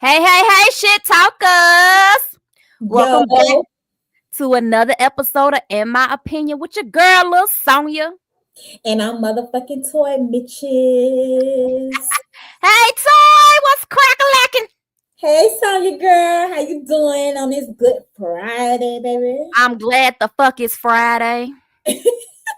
Hey, shit talkers. Yo, Welcome back to another episode of In My Opinion with your girl, Lil Sonya. and I'm motherfucking toy Mitches. Hey, Toy, what's crack-a-lacking? Hey, Sonya girl, how you doing on this Good Friday, baby? I'm glad the fuck it's Friday.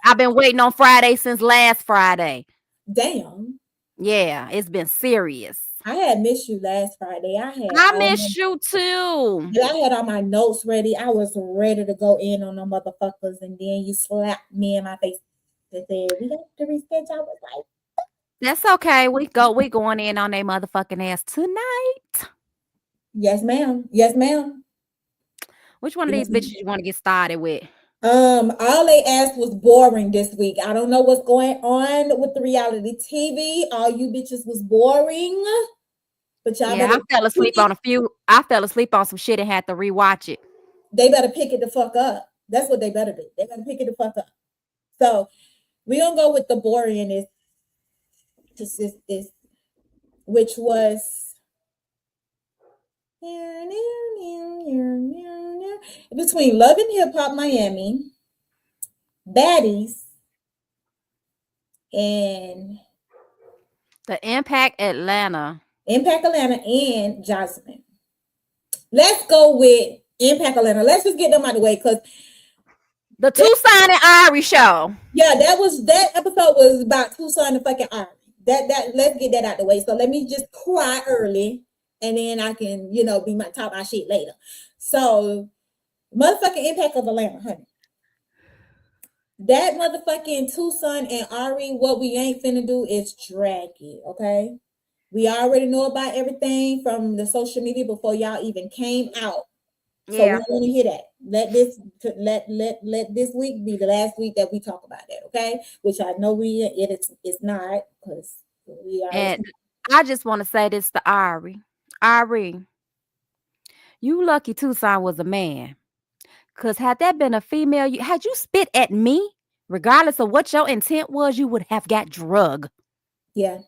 I've been waiting on Friday since last Friday. Damn, Yeah, it's been serious. I had missed you last Friday. I miss you too. I had all my notes ready. I was ready to go in on the motherfuckers, and then you slapped me in my face and said, "We got to reschedule." I was like, That's okay. We going in on their motherfucking ass tonight. "Yes, ma'am. Yes, ma'am." Which one of these bitches you want to get started with? All they asked was boring this week. I don't know what's going on with the reality TV. All you bitches was boring, but y'all Yeah, better I fell asleep on a few. I fell asleep on some shit and had to rewatch it. they better pick it the fuck up. That's what they better do. They better pick it the fuck up. So we're gonna go with the boringness, this which was between Love and Hip Hop Miami, Baddies, and The Impact Atlanta. Impact Atlanta and Joseline. Let's go with Impact Atlanta. Let's just get them out of the way because The Tucson and Ari show. yeah, that episode was about Tucson and fucking Ari. That let's get that out the way. So let me just cry early and then I can, be my talk my shit later. So motherfucking Impact of Atlanta, honey. That motherfucking Tucson and Ari, what we ain't finna do is drag it, okay? We already know about everything from the social media before y'all even came out. So we Yeah. want to hear that. Let this week be the last week that we talk about that, okay? Which I know it's not because we are. And I just want to say this to Ari. Ari, you lucky Tucson was a man. Because had that been a female, had you spit at me, regardless of what your intent was, you would have got drug. Yeah.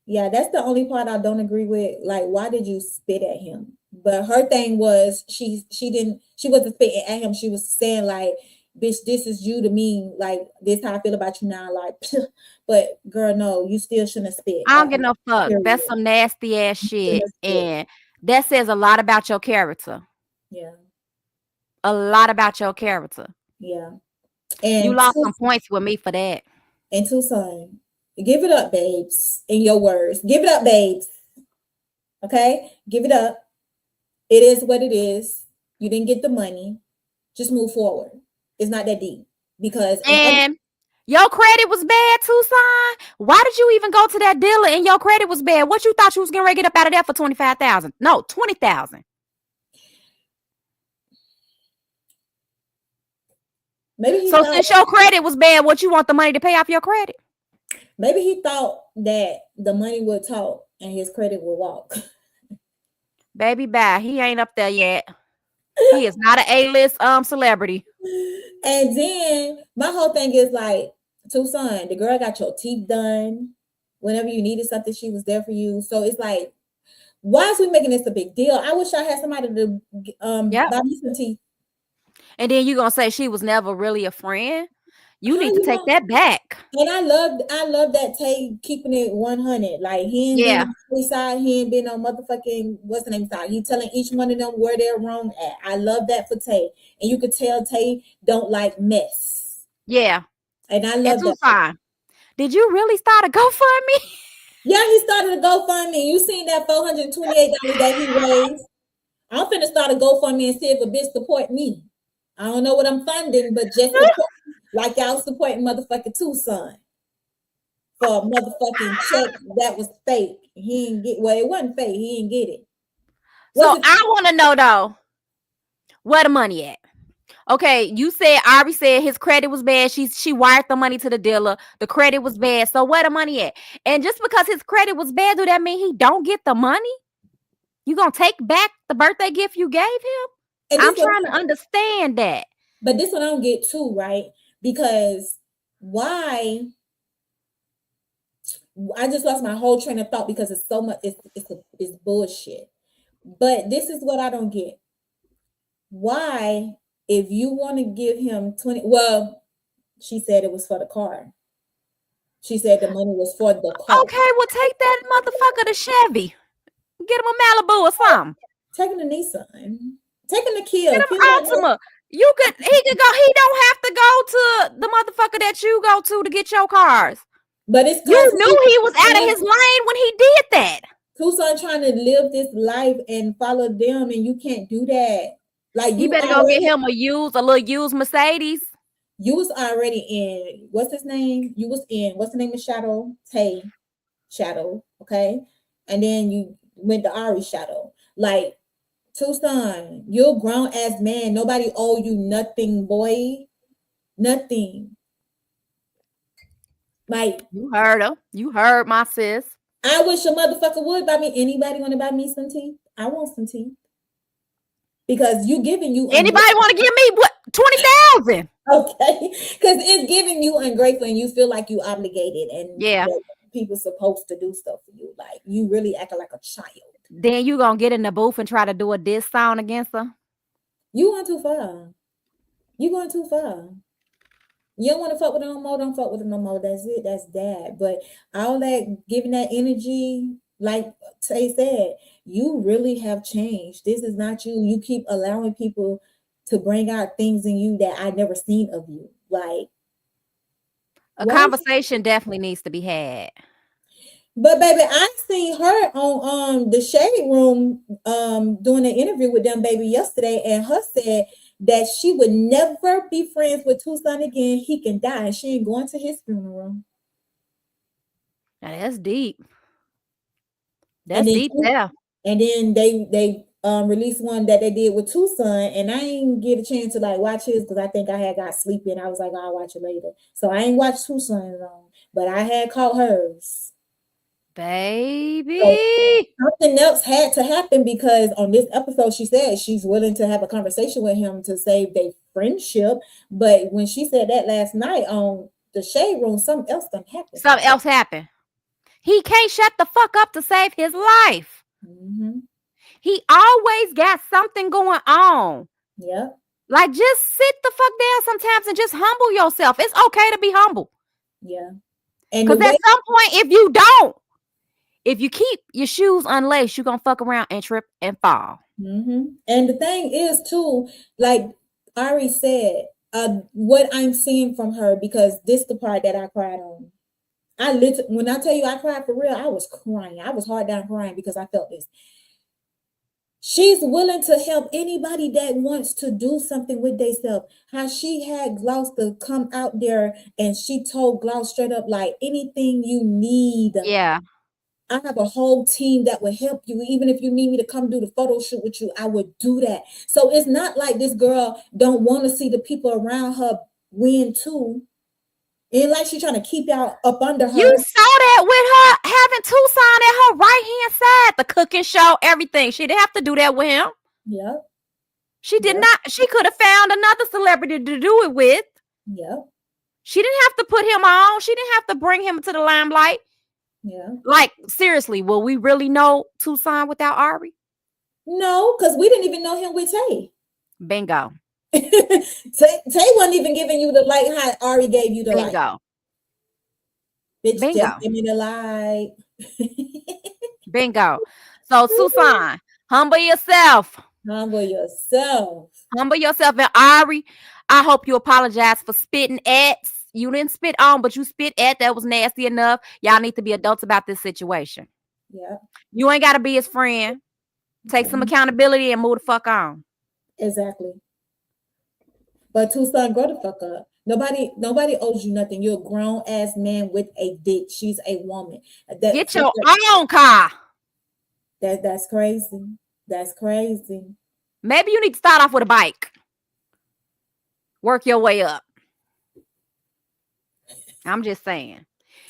Yeah, that's the only part I don't agree with. Like, why did you spit at him? But her thing was she wasn't spitting at him. She was saying like, bitch, this is you to me. Like, this how I feel about you now. Like, but girl, no, you still shouldn't have spit I don't at give me. no fuck. Period. That's some nasty ass You shit. shouldn't have spit. And that says a lot about your character. Yeah. A lot about your character. Yeah. You And lost some points with me for that. Tucson, give it up, babes. In your words, give it up, babes. Okay, give it up. It is what it is. You didn't get the money. Just move forward. It's not that deep because And your credit was bad, Tucson. Why did you even go to that dealer and your credit was bad? What you thought you was gonna get up out of that for 25,000? No, 20,000. maybe he So thought since your credit was bad, what you want the money to pay off your credit? maybe he thought that the money would talk and his credit would walk. Baby, bye. He ain't up there yet. He is not an A-list celebrity. And then my whole thing is like, Tucson, the girl got your teeth done. Whenever you needed something, she was there for you. So it's like, why is we making this a big deal? I wish I had somebody to buy me some teeth. And then you gonna say she was never really a friend? You How need to you take know? that back. And I love that Tay keeping it 100. Like he ain't been Yeah. on his side, he ain't been on motherfucking what's the name side. He telling each one of them where they're wrong at. I love that for Tay. And you could tell Tay don't like mess. Yeah. And I And love that. Tucson, did you really start a GoFundMe? Yeah, he started a GoFundMe. You seen that $428 that he raised? I'm finna start a GoFundMe and see if a bitch support me. I don't know what I'm funding, but just support like y'all supporting motherfucking Tucson for a motherfucking check that was fake. He didn't get it wasn't fake. He didn't get it. So Was it I want to know though, where the money at? Okay, you said Ari said his credit was bad. She wired the money to the dealer. The credit was bad. So where the money at? And just because his credit was bad, do that mean he don't get the money? You gonna take back the birthday gift you gave him? and I'm this one, trying to understand that. but this one I don't get too, right? Because why I just lost my whole train of thought because it's so much. It's bullshit. But this is what I don't get. Why, if you want to give him 20, well, she said it was for the car. She said the money was for the car. Okay, well take that motherfucker to Chevy. Get him a Malibu or something. Taking the Nissan. Taking the Get Kia. him Altima. He could go. He don't have to go to the motherfucker that you go to get your cars. But it's You knew he was out of his lane when he did that. Tucson trying to live this life and follow them, and you can't do that. Like, He better go get him a little used Mercedes. You was already in, what's his name? You was in, what's the name of Shadow? Shadow, okay? And then you went to Ari Shadow. Like, Tucson, you're a grown ass man. Nobody owe you nothing, boy. Nothing. Like, you heard her. You heard my sis. I wish a motherfucker would buy me. Anybody want to buy me some teeth? I want some teeth. Because you giving you. Anybody want to give me what? 20,000. Okay, because it's giving you ungrateful and you feel like you obligated and yeah, people supposed to do stuff for you. Like, you really acting like a child. Then you gonna get in the booth and try to do a diss sound against her? You going too far. You going too far. You don't want to fuck with her no more, don't fuck with her no more. That's it. That's that. But all that giving that energy, like Tay said, you really have changed. This is not you. You keep allowing people to bring out things in you that I never seen of you. Like, a conversation definitely needs to be had. But baby, I seen her on the Shade Room doing an interview with them baby yesterday, and her said that she would never be friends with Tucson again. He can die, and she ain't going to his funeral. Now that's deep. That's deep there. And then they released one that they did with Tucson, and I ain't get a chance to like watch his because I think I had got sleepy, and I was like, I'll watch it later. So I ain't watched Tucson long, but I had caught hers. Baby, so something else had to happen because on this episode she said she's willing to have a conversation with him to save their friendship. But when she said that last night on the Shade Room, something else done happened. Something else happened. He can't shut the fuck up to save his life. Mm-hmm. He always got something going on. Yeah. Like, just sit the fuck down sometimes and just humble yourself. It's okay to be humble. Yeah. Because at some point, if you keep your shoes unlaced, you're going to fuck around and trip and fall. Mm-hmm. And the thing is, too, like Ari said, what I'm seeing from her, because this is the part that I cried on. When I tell you I cried for real, I was crying. I was hard down crying because I felt this. She's willing to help anybody that wants to do something with themselves. How she had Gloss to come out there and she told Gloss straight up, like, anything you need. Yeah. I have a whole team that will help you. Even if you need me to come do the photo shoot with you, I would do that. So it's not like this girl don't want to see the people around her win too. And like she's trying to keep y'all up under her. You saw that with her having Tucson at her right-hand side, the cooking show, everything. She didn't have to do that with him. Yep. She did not. She could have found another celebrity to do it with. Yep. She didn't have to put him on. She didn't have to bring him to the limelight. Yeah. Like, seriously, will we really know Tucson without Ari? No, because we didn't even know him with Tay. Bingo. Tay wasn't even giving you the light how Ari gave you the light. Bitch, Bingo. just give me the light. Bingo. So, Tucson, humble yourself. Humble yourself. Humble yourself. And Ari, I hope you apologize for spitting at. You didn't spit on, but you spit at. That was nasty enough. Y'all need to be adults about this situation. Yeah. You ain't got to be his friend. Take some accountability and move the fuck on. Exactly. But Tucson, grow the fuck up. Nobody owes you nothing. You're a grown ass man with a dick. She's a woman. Get your own car. That's crazy. That's crazy. Maybe you need to start off with a bike. Work your way up. I'm just saying.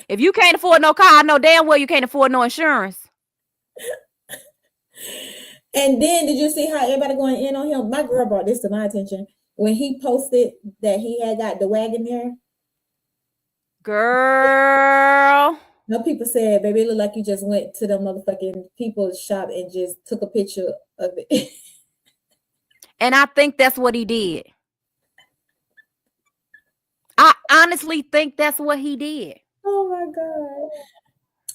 If you can't afford no car, I know damn well you can't afford no insurance. And then did you see how everybody going in on him? My girl brought this to my attention when he posted that he had got the wagon there. Girl. No, people said, baby, it looked like you just went to the motherfucking people's shop and just took a picture of it. And I think that's what he did. I honestly think that's what he did. Oh my God.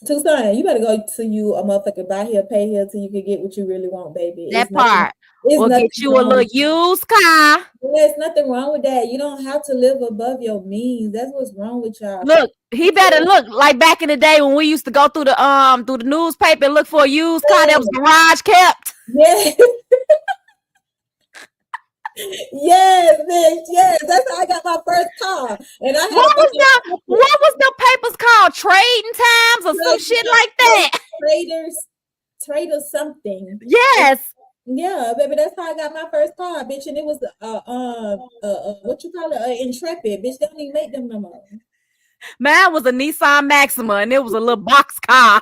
Tucson, you better go to you a motherfucking buy here, pay here till you can get what you really want, baby. That part. It's Or nothing get you a wrong. little used car. There's nothing wrong with that. You don't have to live above your means. That's what's wrong with y'all. Look, he better look like back in the day when we used to go through the newspaper and look for a used car that was garage kept. Yeah. Yes, bitch. Yes, that's how I got my first car. And I had what was the papers called? Trading Times or some shit like that. Traders something. Yes. Yeah, baby, that's how I got my first car, bitch. And it was what you call it? Intrepid, bitch. They don't even make them no more. Mine was a Nissan Maxima and it was a little box car.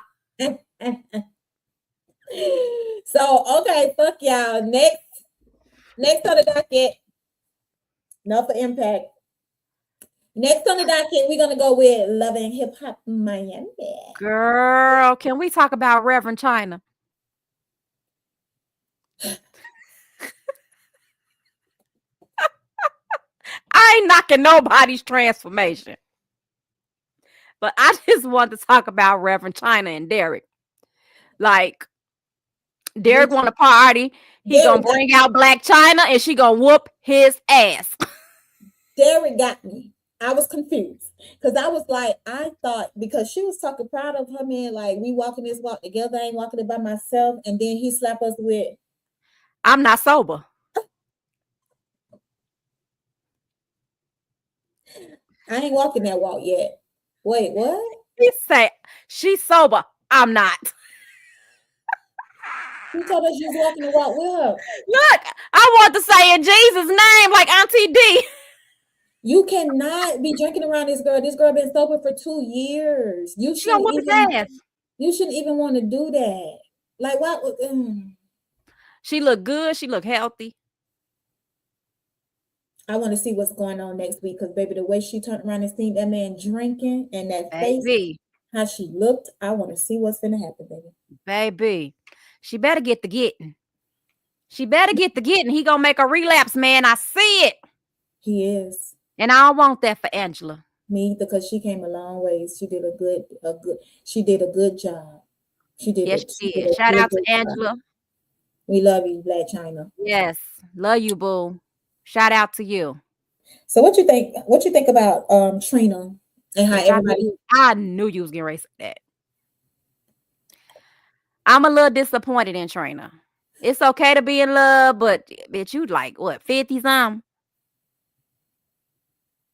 So okay, fuck y'all. Next on the docket, not for impact. Next on the docket, we're gonna go with Love and Hip Hop Miami. Girl, can we talk about Reverend China? I ain't knocking nobody's transformation. But I just want to talk about Reverend China and Derek. Like, Derek want to party. He gonna bring out Black China and she gonna whoop his ass. Derek got me. I was confused because I was like, I thought because she was talking proud of her man, like we walking this walk together, I ain't walking it by myself, and then he slapped us with, I'm not sober. I ain't walking that walk yet. Wait, what? He said she's sober. I'm not. Who told us you was walking the walk with her? Look, I want to say in Jesus' name, like Auntie D. You cannot be drinking around this girl. This girl been sober for 2 years. You shouldn't even want to do that. Like what? She look good. She look healthy. I want to see what's going on next week because, baby, the way she turned around and seen that man drinking and that face, how she looked, I want to see what's going to happen, baby. Baby, she better get the getting. She better get the getting. He gonna make a relapse, man. I see it. He is. And I don't want that for Angela. Me either, because she came a long ways. She did a good job. She did. Yes, she did. Shout out to Angela. We love you, Black China. Yes, love you, boo. Shout out to you. So what you think? What you think about Trina and how everybody? I knew you was getting ready to say that. I'm a little disappointed in Trina. It's okay to be in love, but bitch, you like what 50 something?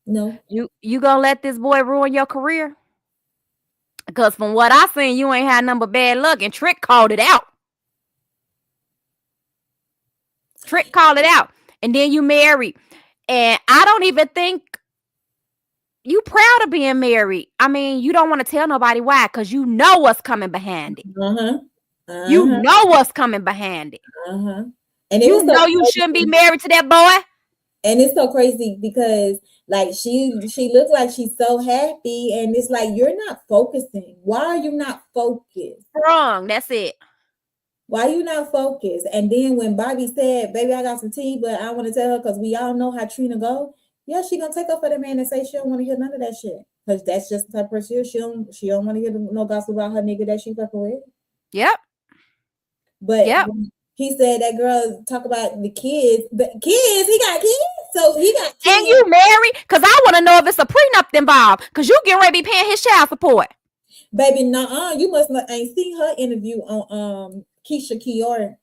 No. You gonna let this boy ruin your career? Because from what I seen, you ain't had nothing but bad luck, and Trick called it out. Trick called it out. And then you married. And I don't even think you proud of being married. I mean, you don't want to tell nobody why, because you know what's coming behind it. You know what's coming behind it. And you know you shouldn't be married to that boy. And it's so crazy because like she looks like she's so happy, and it's like you're not focusing. Why are you not focused? Wrong. That's it. Why you not focused? And then when Bobby said, "Baby, I got some tea, but I want to tell her because we all know how Trina go." Yeah, she gonna take up for the man and say she don't want to hear none of that shit because that's just the type of person she don't want to hear no gossip about her nigga that she fucking with. Yep. But he said that girl talk about the kids, but kids, he got kids, so he got kids. And you married? Because I want to know if it's a prenup involved. Because you getting ready to be paying his child support. Baby, nuh-uh. You must not ain't seen her interview on Keisha Kior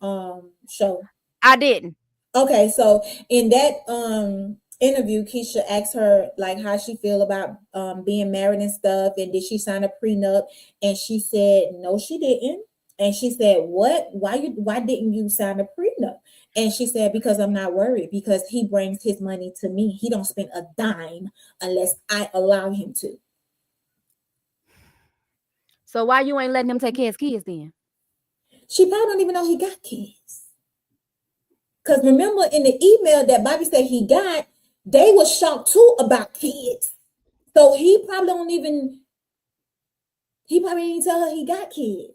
show. I didn't. Okay, so in that interview, Keisha asked her like how she feel about being married and stuff, and did she sign a prenup? And she said no, she didn't. And she said, "What? Why didn't you sign a prenup?" And she said, "Because I'm not worried, because he brings his money to me. He don't spend a dime unless I allow him to." So why you ain't letting him take care of his kids then? She probably don't even know he got kids. Because remember in the email that Bobby said he got, they were shocked too about kids. So he probably don't even, He probably didn't tell her he got kids.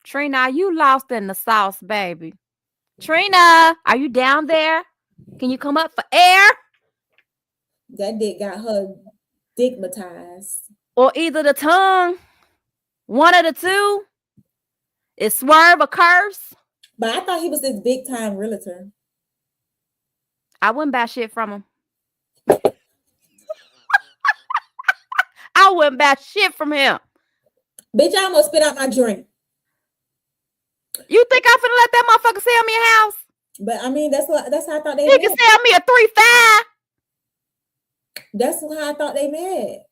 Trina, you lost in the sauce, baby. Trina, are you down there? Can you come up for air? That dick got her stigmatized. Or either the tongue, one of the two. Is Swerve a curse? But I thought he was this big time realtor. I wouldn't buy shit from him. I wouldn't buy shit from him. Bitch, I almost spit out my drink. You think I'm finna let that motherfucker sell me a house? But I mean, that's how I thought they He can sell me a 3.5. That's how I thought they met.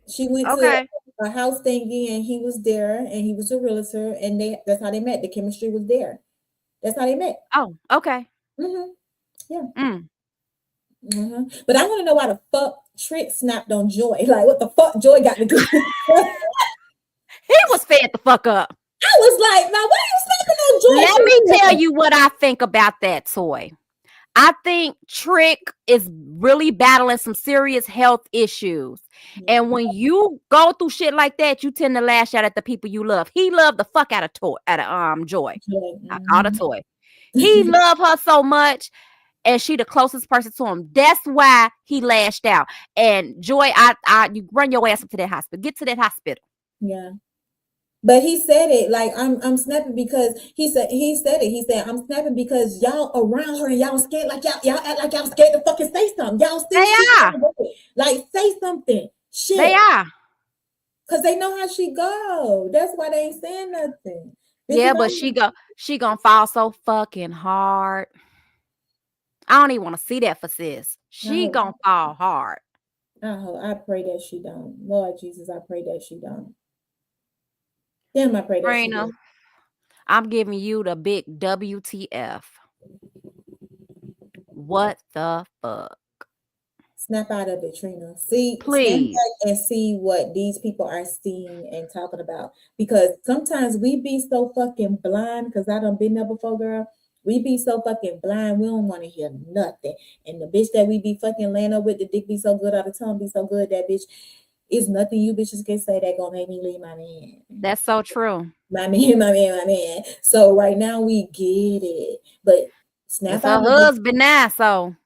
She went to a house thingy and he was there and he was a realtor and that's how they met. The chemistry was there. That's how they met. Oh, okay. Mm-hmm. Yeah. Mm-hmm. But I want to know why the fuck Trick snapped on Joy. Like, what the fuck Joy got to do? He was fed the fuck up. I was like, now why are you snapping on Joy? Let me tell you what I think about that toy. I think Trick is really battling some serious health issues. And when you go through shit like that, you tend to lash out at the people you love. He loved the fuck out of Joy. Mm-hmm. I called her Toy. He loved her so much, and she the closest person to him. That's why he lashed out. And Joy, you run your ass up to that hospital. Get to that hospital. Yeah. But he said it like I'm snapping because he said I'm snapping because y'all around her and y'all scared, like y'all act like y'all scared to fucking say something. Y'all still like say something. Shit. They are. Cause they know how she go. That's why they ain't saying nothing. Yeah, but she gonna fall so fucking hard. I don't even want to see that for sis. She gonna fall hard. I pray that she don't. Lord Jesus, I pray that she don't. Damn, I pray that she don't. I'm giving you the big WTF. What the fuck? Snap out of it, Trina. See, please, stand back and see what these people are seeing and talking about. Because sometimes we be so fucking blind, because I done been there before, girl. We be so fucking blind, we don't want to hear nothing. And the bitch that we be fucking laying up with, the dick be so good, all the tongue be so good, that bitch is nothing you bitches can say that gonna make me leave my man. That's so true. My man. So right now we get it. But snap out her husband now, so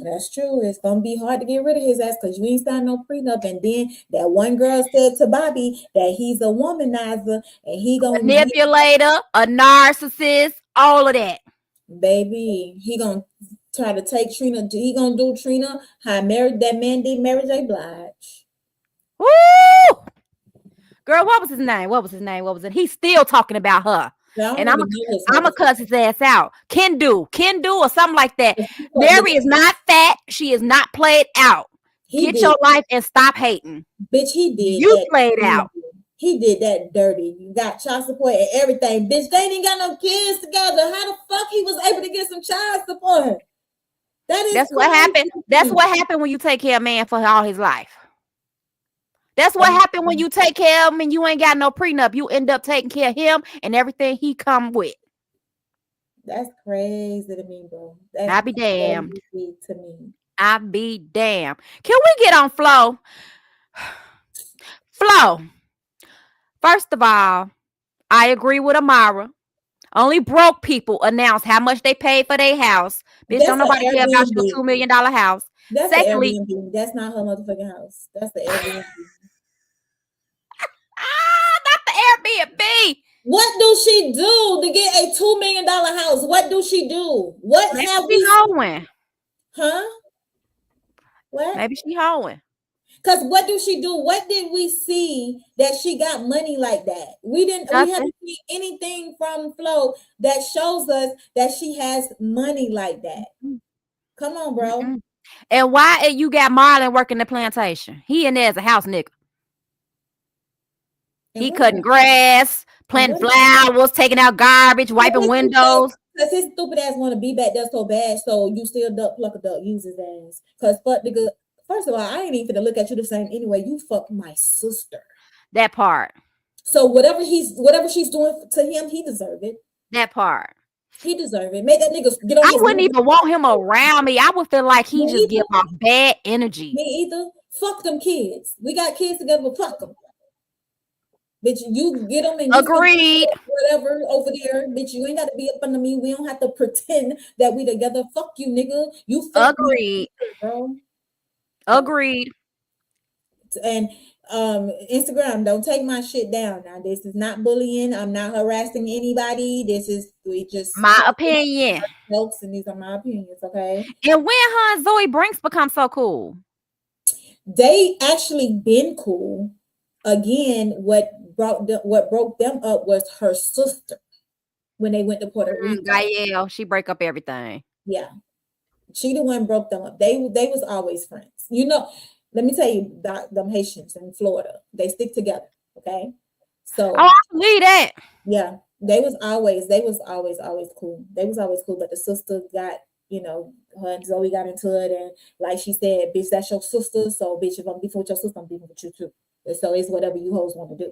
that's true. It's gonna be hard to get rid of his ass because you ain't signed no prenup. And then that one girl said to Bobby that he's a womanizer and he gonna manipulator, a narcissist, all of that. Baby, he gonna try to take Trina. He gonna do Trina how married that man did Mary J. Blige. Woo! Girl, what was his name? What was it? He's still talking about her. And I'm gonna cuss his ass out. Can do or something like that. Mary is not fat. She is not played out. Get your life and stop hating. Bitch, he did. You played out. He did that dirty. You got child support and everything. Bitch, they ain't got no kids together. How the fuck he was able to get some child support? That's what happened. That's what happened when you take care of a man for all his life. That's what happened when you take care of him and you ain't got no prenup. You end up taking care of him and everything he come with. That's crazy to me, bro. I be damned. To me. I be damned. Can we get on Flo? Flo. First of all, I agree with Amara. Only broke people announce how much they paid for their house. Bitch, don't nobody care about your $2 million house. That's secondly, the Airbnb. That's not her motherfucking house. That's the Airbnb. Not the Airbnb. What do she do to get a $2 million house? What do she do? What Maybe have she hoeing? Huh? What? Maybe she hoeing. Because what do she do? What did we see that she got money like that? We haven't seen anything from Flo that shows us that she has money like that. Come on, bro. Mm-mm. And why you got Marlon working the plantation? He in there as a house nigga. He cutting grass, planting flowers, taking out garbage, wiping windows. Because his stupid ass want to be back there so bad, so you still pluck a duck, use his ass. Because fuck nigga, first of all, I ain't even finna look at you the same anyway. You fuck my sister. That part. So whatever she's doing to him, he deserve it. That part. He deserve it. Make that nigga get on. I wouldn't even want him around me. I would feel like he just give off bad energy. Me either. Fuck them kids. We got kids together, but fuck them. Bitch, you get them and you figure Agreed. whatever over there. Bitch, you ain't got to be up under me. We don't have to pretend that we together. Fuck you, nigga. You fuck me, Agreed. bro. Agreed. And Instagram, don't take my shit down. Now, this is not bullying. I'm not harassing anybody. This is we just My opinion. jokes, and these are my opinions. Okay. And when her and Zoe Brinks become so cool? They actually been cool. Again, what broke them up was her sister when they went to Puerto Rico. Gael, she break up everything. Yeah, she the one broke them up. They was always friends. You know, let me tell you, them Haitians in Florida, they stick together. Okay, so I believe that. yeah, they was always cool. They was always cool, but the sister got, her and Zoe got into it, and like she said, bitch, that's your sister. So bitch, if I'm beefing with your sister, I'm beefing with you too. So it's whatever you hoes want to do.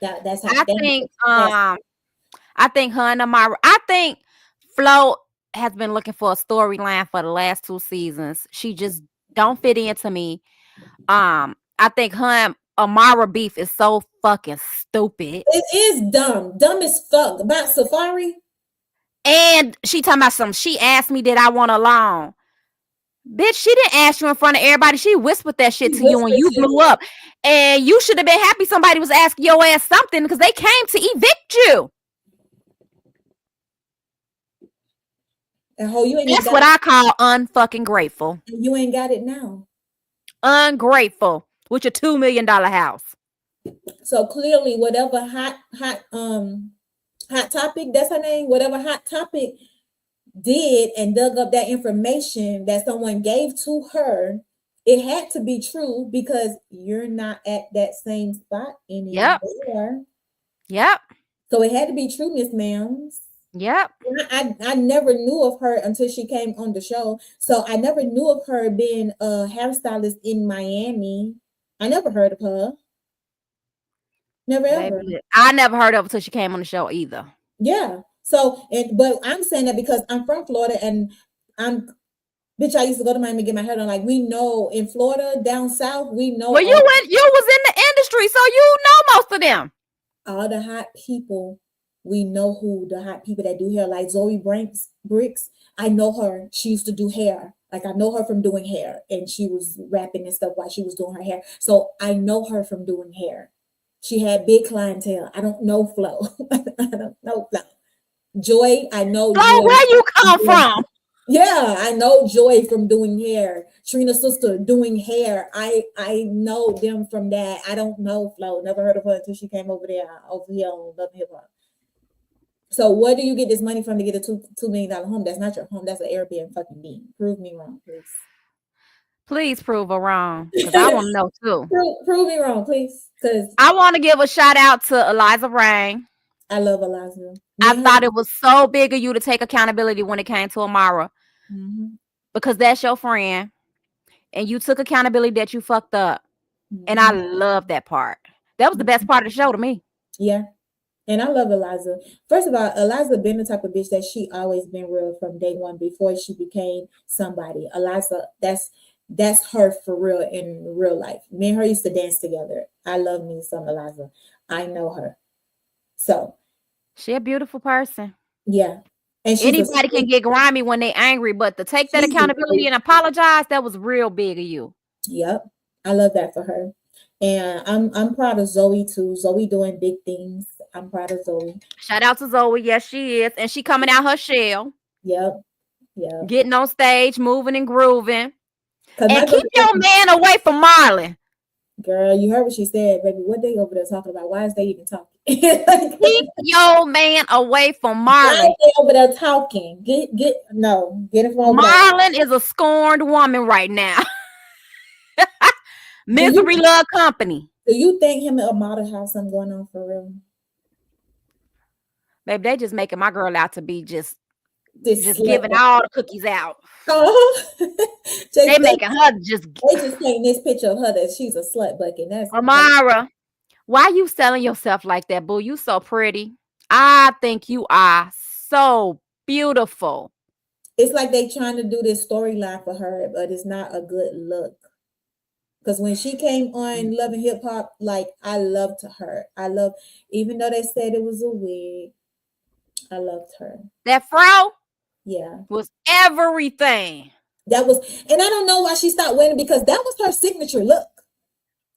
That's how I think her and Amara. I think Flo has been looking for a storyline for the last 2 seasons. She just don't fit into me. I think her and Amara beef is so fucking stupid. It is dumb as fuck. About Safari. And she talking about she asked me, did I want a loan? Bitch, she didn't ask you in front of everybody. She whispered that shit to you and you blew up. And you should have been happy somebody was asking your ass something because they came to evict you. And you ain't That's what I call unfucking grateful. You ain't got it now. Ungrateful with your $2 million house. So clearly, whatever hot topic, that's her name, whatever hot topic did and dug up that information that someone gave to her, it had to be true because you're not at that same spot anymore. Yep. So it had to be true, Miss Ma'ams. Yep. I never knew of her until she came on the show. So I never knew of her being a hairstylist in Miami. I never heard of her. Never ever. I never heard of her until she came on the show either. Yeah. So, but I'm saying that because I'm from Florida and bitch, I used to go to Miami and get my hair done. Like, we know in Florida, down south, we know. Well, you was in the industry, so you know most of them. All the hot people, we know who the hot people that do hair, like Zoe Bricks. I know her. She used to do hair. Like, I know her from doing hair, and she was rapping and stuff while she was doing her hair. So I know her from doing hair. She had big clientele. I don't know Flo. I don't know Flo. Joy, I know. Flo, where you come from? Yeah, I know Joy from doing hair. Trina's sister doing hair. I know them from that. I don't know Flo. Never heard of her until she came over here on Love Hip Hop. So where do you get this money from to get a $2 million home? That's not your home. That's an Airbnb fucking bean. Prove me wrong, please. Please prove her wrong, because I want to know too. Prove me wrong, please. Because I want to give a shout out to Eliza Rain. I love Eliza. I thought it was so big of you to take accountability when it came to Amara, because that's your friend, and you took accountability that you fucked up, and I love that part. That was the best part of the show to me. Yeah. And I love Eliza. First of all, Eliza been the type of bitch that she always been real from day one before she became somebody. Eliza, that's her for real in real life. Me and her used to dance together. I love me some Eliza. I know her. So she a beautiful person. Yeah. And anybody can get grimy when they angry, but to take that accountability and apologize, that was real big of you. Yep. I love that for her. And I'm proud of Zoe too. Zoe doing big things. I'm proud of Zoe. Shout out to Zoe. Yes, she is. And she coming out her shell. Yep. Getting on stage, moving and grooving. And keep your man away from Marlon. Girl, you heard what she said, baby. What they over there talking about? Why is they even talking? Keep your man away from Marlon. Why is they over there talking? Get it from Marlon is a scorned woman right now. Misery love company. Do you think him and Amada have something going on for real? Baby, they just making my girl out to be just giving all the cookies out. They making her just. They just painting this picture of her that she's a slut bucket. That's Amara. Why you selling yourself like that, boo? You so pretty. I think you are so beautiful. It's like they trying to do this storyline for her, but it's not a good look. Because when she came on Love and Hip Hop, like I loved her. Even though they said it was a wig, I loved her. That fro Yeah. was everything. That was, and I don't know why she stopped wearing it because that was her signature look.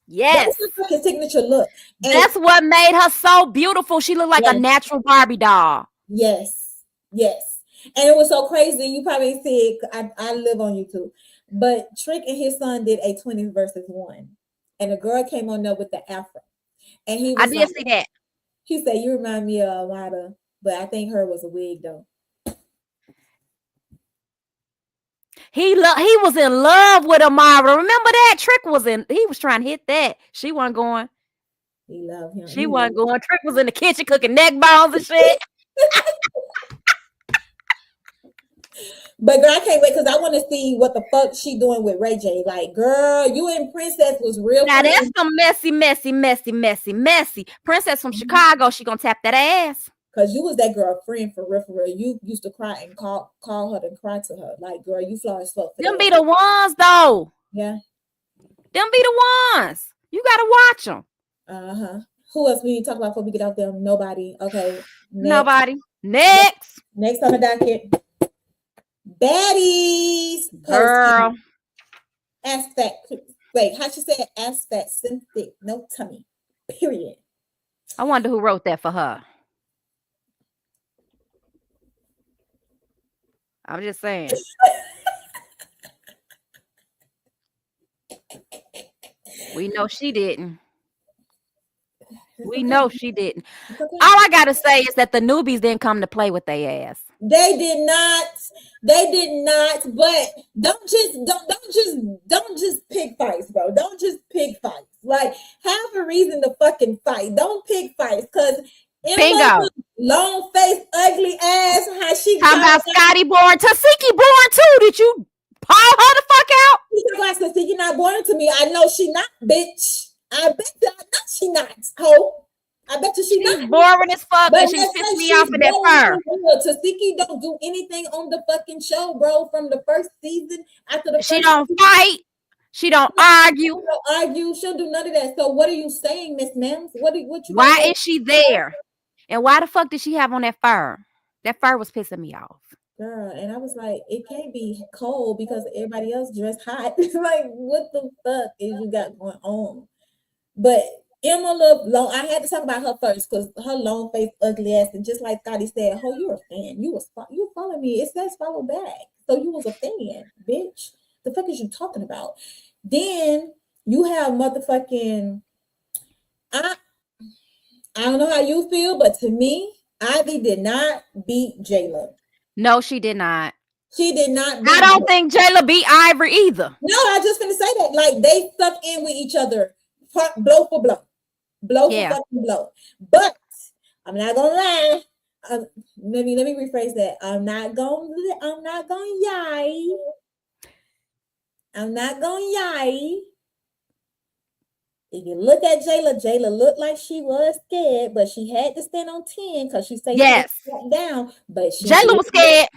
That was Yes. her fucking signature look. And That's what made her so beautiful. She looked like a yes, natural Barbie doll. yes, yes. And it was so crazy. You probably see it. I live on YouTube. But Trick and his son did a 20 versus 1. And a girl came on there with the afro. And he I was did like, see that. he said, you remind me of a lot of, but I think her was a wig though. He was in love with Amara. Remember that? Trick he was trying to hit that. She wasn't going. He loved him. She wasn't going. Trick was in the kitchen cooking neck bones and shit. But girl, I can't wait because I want to see what the fuck she doing with Ray J. Like, girl, you and Princess was real. Now that's some messy. Princess from Chicago, she gonna tap that ass. Cause you was that girl friend for real, for real. You used to cry and call her and cry to her. Like, girl, you fly as fuck. Them be the ones though. Yeah. Them be the ones. You gotta watch them. Uh-huh. Who else we need to talk about before we get out there? Nobody. Okay. Nobody. Next on the docket. Baddies. girl. Aspect. Wait, how she said aspect? Synthetic. No tummy. Period. I wonder who wrote that for her. I'm just saying. We know she didn't. We know she didn't. Okay. All I gotta say is that the newbies didn't come to play with their ass. They did not. But don't just pick fights, bro. Don't just pick fights. Like, have a reason to fucking fight. Don't pick fights, cause Bingo. Long face, ugly ass. How she talking about Scotty born, Tasiki born too? Did you paw her the fuck out? Tasiki not born to me. I know she not, bitch. I bet you I know she not. Ho. I bet you she's not boring as fuck, but and she pissed me off in that fur. Tasiki don't do anything on the fucking show, bro. From the first season, after the she don't fight, she don't argue. She'll do none of that. So what are you saying, Miss Mims? What you? Why is she there? And why the fuck did she have on that fur? That fur was pissing me off. Girl, and I was like, it can't be cold because everybody else dressed hot. Like, what the fuck is you got going on? But Emma looked long. I had to talk about her first because her long face, ugly ass, and just like Scotty said, "Oh, you're a fan. You follow me. It says follow back. So you was a fan, bitch. The fuck is you talking about?" Then you have motherfucking. I don't know how you feel, but to me, Ivy did not beat Jayla. No, she did not. She did not. I don't think Jayla beat Ivory either. No, I just gonna say that. Like, they stuck in with each other, blow for blow, blow for fucking blow. But I'm not gonna lie. Let me rephrase that. I'm not gonna yai. I'm not gonna yai. If you look at Jayla looked like she was scared, but she had to stand on 10 because she said yes down. But Jayla was scared.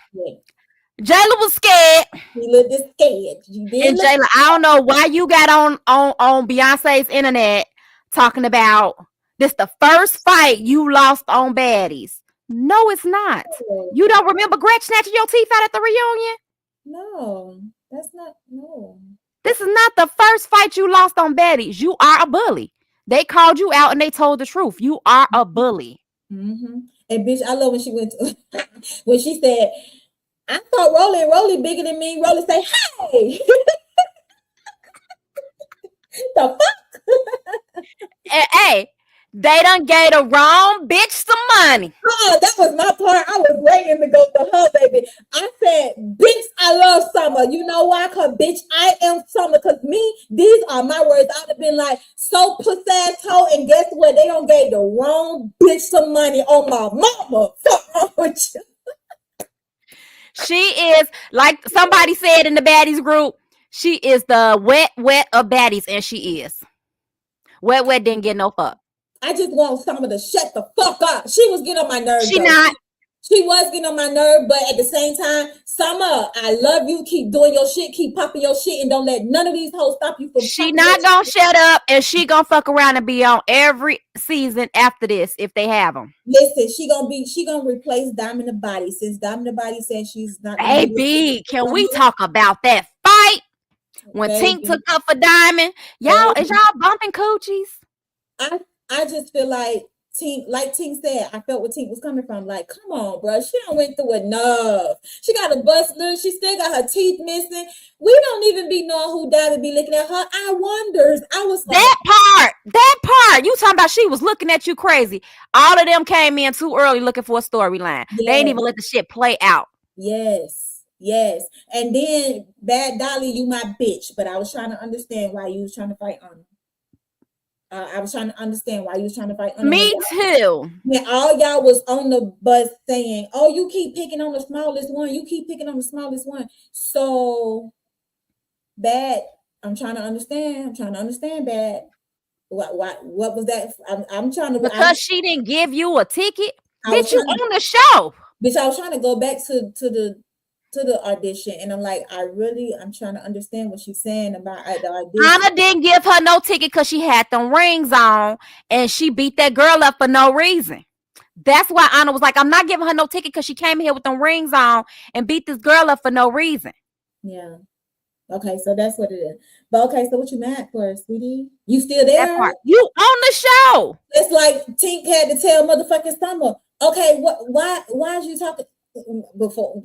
Jayla was scared. She looked scared. And Jayla, I don't know why you got on Beyonce's internet talking about this the first fight you lost on Baddies. No, it's not. You don't remember Gretch snatching your teeth out at the reunion? No, that's not. No. This is not the first fight you lost on Baddies. You are a bully. They called you out and they told the truth. You are a bully. Mm-hmm. And bitch, I love when she went to, when she said, I thought Rolly bigger than me. Rolly say, hey. The fuck? Hey, they done gave the wrong bitch some money. That was my part. I was waiting to go to her, baby. I said, bitch, I love Summer. You know why? Because, bitch, I am Summer. Because these are my words. I would have been like, so puss ass hoe. And guess what? They done gave the wrong bitch some money on my mama. Fuck wrong with you. She is, like somebody said in the Baddies group, she is the wet of Baddies, and she is. Wet didn't get no fuck. I just want Summer to shut the fuck up. She was getting on my nerves. She not. She was getting on my nerve, but at the same time, Summer, I love you. Keep doing your shit. Keep popping your shit, and don't let none of these hoes stop you from She popping your not gonna shit. shut up, and she gonna fuck around and be on every season after this if they have them. Listen, she gonna replace Diamond the Body since Diamond the Body said she's not gonna do Baby, this. can we talk about that fight when Tink took Baby, up for Diamond? Y'all, is baby. y'all bumping coochies? I just feel like Tink, like Tink said, I felt where Tink was coming from. Like, come on, bro. She done went through enough. She got a bust loose. She still got her teeth missing. We don't even be knowing who died to be looking at her. I wonders. I was like, That part. You talking about she was looking at you crazy. All of them came in too early looking for a storyline. They ain't yeah, even let the shit play out. yes, yes. And then Bad Dolly, you my bitch. But I was trying to understand why you was trying to fight on. I was trying to understand why you was trying to fight on. Me too. When all y'all was on the bus saying, "Oh, you keep picking on the smallest one. You keep picking on the smallest one." So Bad. I'm trying to understand. I'm trying to understand, Bad. What was that? I'm trying to. Because she didn't give you a ticket. I was Bitch, you trying to. on the show. Bitch, I was trying to go back to the audition, and I'm trying to understand what she's saying about the audition. Anna didn't give her no ticket because she had them rings on and she beat that girl up for no reason. That's why Anna was like, I'm not giving her no ticket because she came here with them rings on and beat this girl up for no reason. Yeah. Okay, so that's what it is. But okay, so what you mad for, sweetie? You still That there? part. You on the show. It's like Tink had to tell motherfucking Summer. Okay, why is you talking before?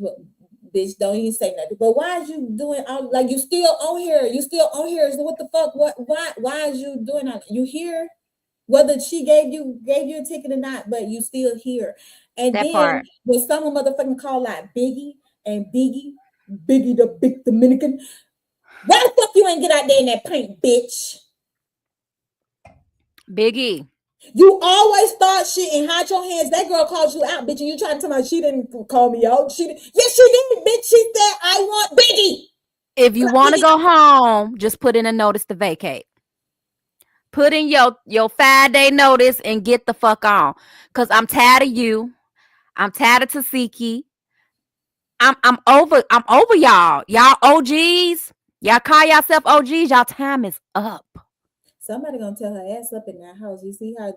Bitch, don't even say nothing. But why is you doing all like you still on here? You still on here? So what the fuck? Why is you doing all you here? Whether she gave you a ticket or not, but you still here. And That then part. when someone motherfucking call like Biggie and Biggie the big Dominican, why the fuck you ain't get out there in that paint, bitch? Biggie. You always start shit and hide your hands. That girl called you out, bitch, and you trying to tell me she didn't call me out. Yes, she did, bitch. She said, I want Biggie. If you want to go home, just put in a notice to vacate. Put in your 5-day notice and get the fuck on. Cause I'm tired of you. I'm tired of Tasiki. I'm over y'all. Y'all OGs. Y'all call yourself OGs. Y'all time is up. Somebody gonna tell her ass up in that house. You see how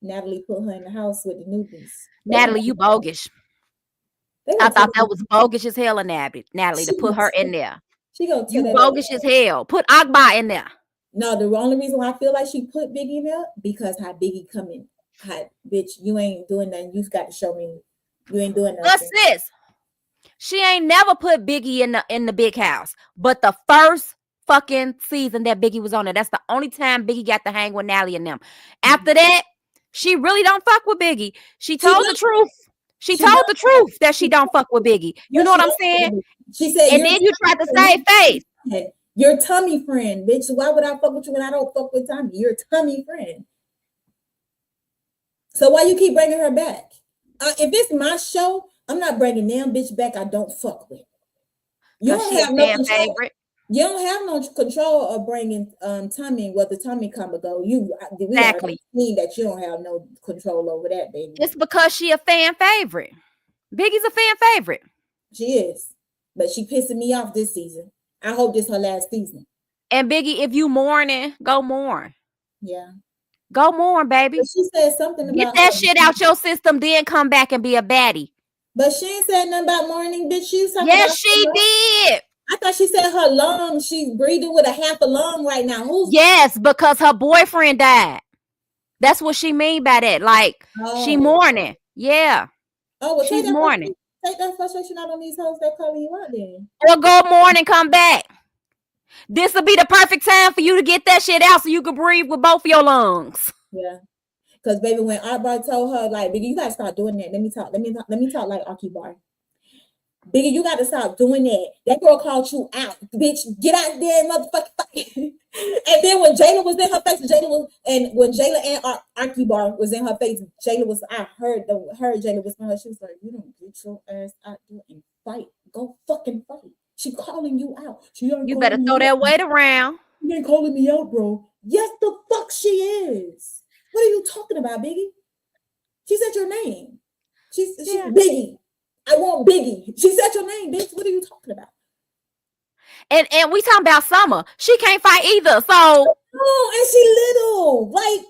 Natalie put her in the house with the newbies. Natalie, you bogus. I thought that was bogus as hell, Natalie, to put her in there. She gonna tell you that bogus as hell. Put Akbar in there. No, the only reason why I feel like she put Biggie in there because how Biggie coming. How, bitch, you ain't doing nothing. You've got to show me you ain't doing nothing. But sis, she ain't never put Biggie in the big house. But the first fucking season that Biggie was on it, that's the only time Biggie got to hang with Natalie and them. After that, she really don't fuck with Biggie. She told the truth. She told the truth that she don't fuck with Biggie. You know what I'm saying? She said, and then you tried to save face. Your tummy friend, bitch. Why would I fuck with you when I don't fuck with Tommy? You're a tummy friend. So why you keep bringing her back? If it's my show, I'm not bringing them bitch back I don't fuck with. You don't have no control. Favorite. You don't have no control of bringing Tommy and whether Tommy come or go. Exactly. Mean that you don't have no control over that, baby. It's because she a fan favorite. Biggie's a fan favorite. She is, but she pissing me off this season. I hope this her last season. And Biggie, if you mourning, go mourn. Yeah. Go mourn, baby. But she said something about get that shit out your system, then come back and be a baddie. But she ain't said nothing about mourning, bitch. She was talking yes, she did. I thought she said her lungs. She's breathing with a half a lung right now. Yes, because her boyfriend died. That's what she mean by that. Like she mourning. Yeah. Oh, well, she's mourning. Take that frustration out on these hoes that calling you out then. Or go mourn and come back. This will be the perfect time for you to get that shit out so you can breathe with both of your lungs. Yeah. Because baby, when Arbor told her, like, Biggie, you gotta start doing that. Let me talk like Aki Bar. Biggie, you gotta stop doing that. That girl called you out. Bitch, get out there and motherfucking fight. And then when Jayla was in her face, when Jayla and Aki Bar was in her face, I heard Jayla was from her. She was like, you don't get your ass out there and fight. Go fucking fight. She calling you out. You better throw that weight around. You ain't calling me out, bro. Yes, the fuck she is. What are you talking about, Biggie? She said your name. She's Yeah. Biggie. I want Biggie. She said your name, bitch. What are you talking about? And we talking about Summer. She can't fight either. So Oh, and she little. Like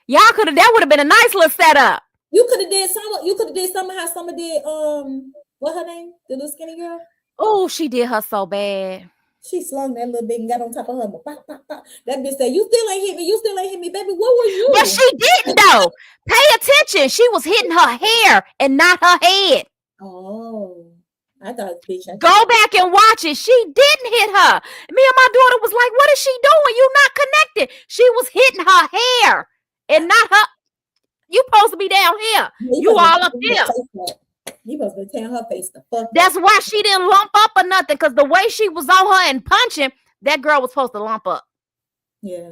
y'all could have, that would have been a nice little setup. you could have did Summer. You could have did Summer how Summer did. What her name? The little skinny girl. Oh, she did her so bad. She slung that little bit and got on top of her. Pop, pop, pop. That bitch said, "You still ain't hit me. You still ain't hit me, baby. What was you?" But she didn't though. Pay attention. She was hitting her hair and not her head. Oh, I thought, bitch. Go back and watch it. She didn't hit her. Me and my daughter was like, "What is she doing? You not connected." She was hitting her hair and not her. You supposed to be down here. You all up here. You supposed to be tearing her face the fuck. That's why she didn't lump up or nothing. Because the way she was on her and punching, that girl was supposed to lump up. Yeah.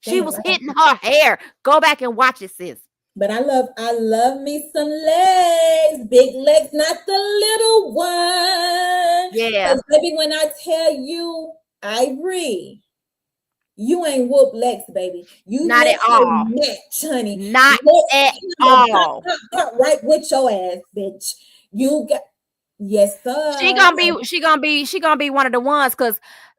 She was hitting her hair. Go back and watch it, sis. But I love me some legs, big legs, not the little one. Yeah. Because baby, when I tell you, Ivory, you ain't whoop legs, baby. You not at all, match, honey. Not at all. Right with your ass, bitch. You got yes, sir. She gonna be one of the ones because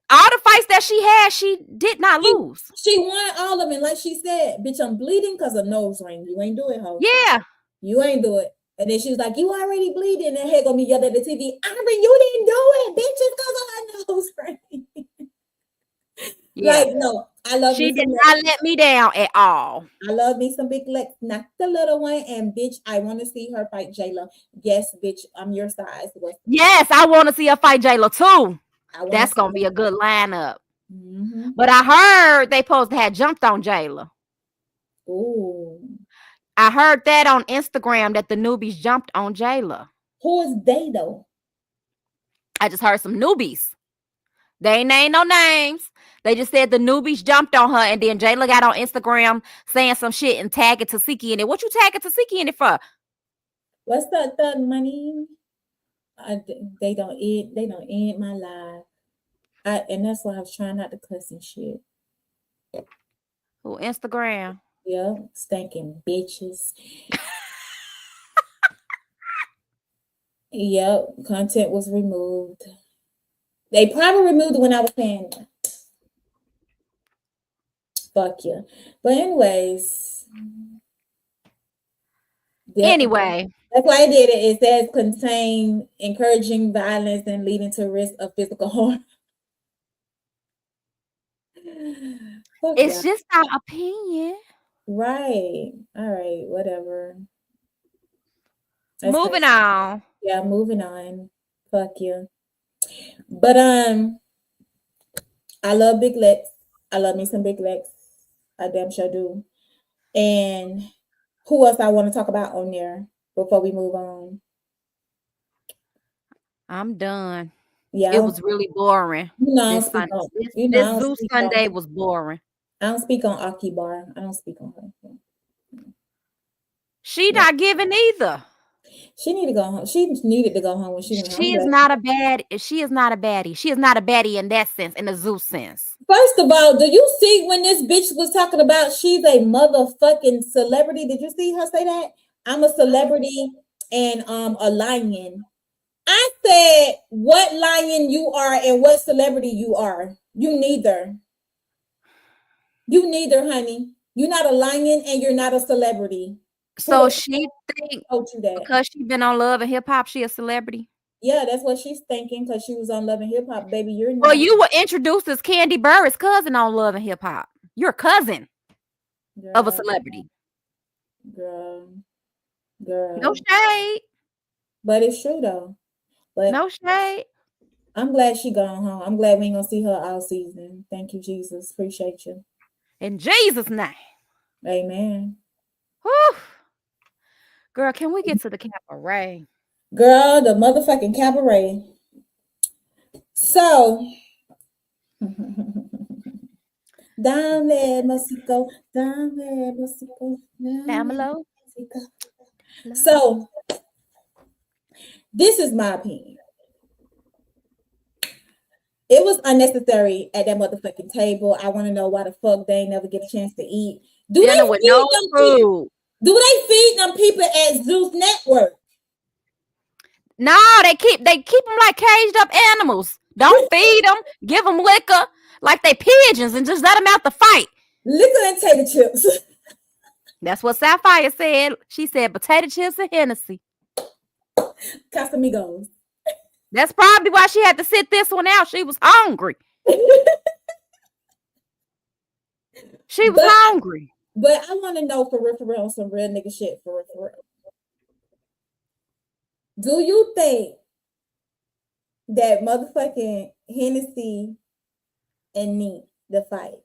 all the fights that she had, she did not lose. She won all of them. Like she said, bitch, I'm bleeding because of nose ring. You ain't do it, ho. Yeah. You ain't do it. And then she was like, you already bleeding. And head gonna be yelled at the TV. Ivory, you didn't do it, bitch. It's because of her nose ring. Yeah. Like, no, I love she did not let me down at all. I love me some big legs, not the little one. And bitch, I want to see her fight Jayla. Yes, bitch, I'm your size. Yes, I want to see her fight Jayla too. That's gonna be a good lineup. Mm-hmm. But I heard they supposed to have jumped on Jayla. Ooh. I heard that on Instagram that the newbies jumped on Jayla. Who is they though? I just heard some newbies. They ain't named no names. They just said the newbies jumped on her, and then Jayla got on Instagram saying some shit and tagging Tasiki in it. What you tagging Tasiki in it for? What's the money? They don't end my life. And that's why I was trying not to cuss and shit. Oh, Instagram. Yeah, stinking bitches. Yep, content was removed. They probably removed it when I was saying fuck you. But anyways. Anyway. That's why I did it. It says contain encouraging violence and leading to risk of physical harm. It's just our opinion. Right. All right. Whatever. Moving on. Yeah, moving on. Fuck you. But I love big legs. I love me some big legs. I damn sure do. And who else I want to talk about on there before we move on? I'm done. Yeah, it was really boring. This Zeus Sunday was boring. I don't speak on Aki Bar. I don't speak on her. She not giving either. She needed to go home. She needed to go home when she went home. She is not a baddie. She is not a baddie in that sense, in the Zeus sense. First of all, do you see when this bitch was talking about she's a motherfucking celebrity? Did you see her say that? I'm a celebrity and a lion. I said, what lion you are and what celebrity you are. You neither. You neither, honey. You're not a lion and you're not a celebrity. So she think because she been on Love and Hip Hop, she a celebrity? Yeah, that's what she's thinking because she was on Love and Hip Hop, baby. You're not. Well, you were introduced as Candy Burris' cousin on Love and Hip Hop. You're a cousin of a celebrity. Girl. No shade. But it's true though. But no shade. I'm glad she gone home. I'm glad we ain't gonna see her all season. Thank you, Jesus. Appreciate you. In Jesus' name. Amen. Whew. Girl, can we get to the cabaret? Girl, the motherfucking cabaret. So, Dame Mexico, Dame Mexico, Pamela. So, this is my opinion. It was unnecessary at that motherfucking table. I want to know why the fuck they ain't never get a chance to eat. Do dinner with no food? Do they feed them people at Zeus Network? No, they keep them like caged up animals. Don't feed them. Give them liquor like they pigeons and just let them out to fight. Liquor and tater chips. That's what Sapphire said. She said potato chips and Hennessy. Casamigos. That's probably why she had to sit this one out. She was hungry. She was hungry. But I want to know for real on some real nigga shit for real. Do you think that motherfucking Hennessy and Neek the fight?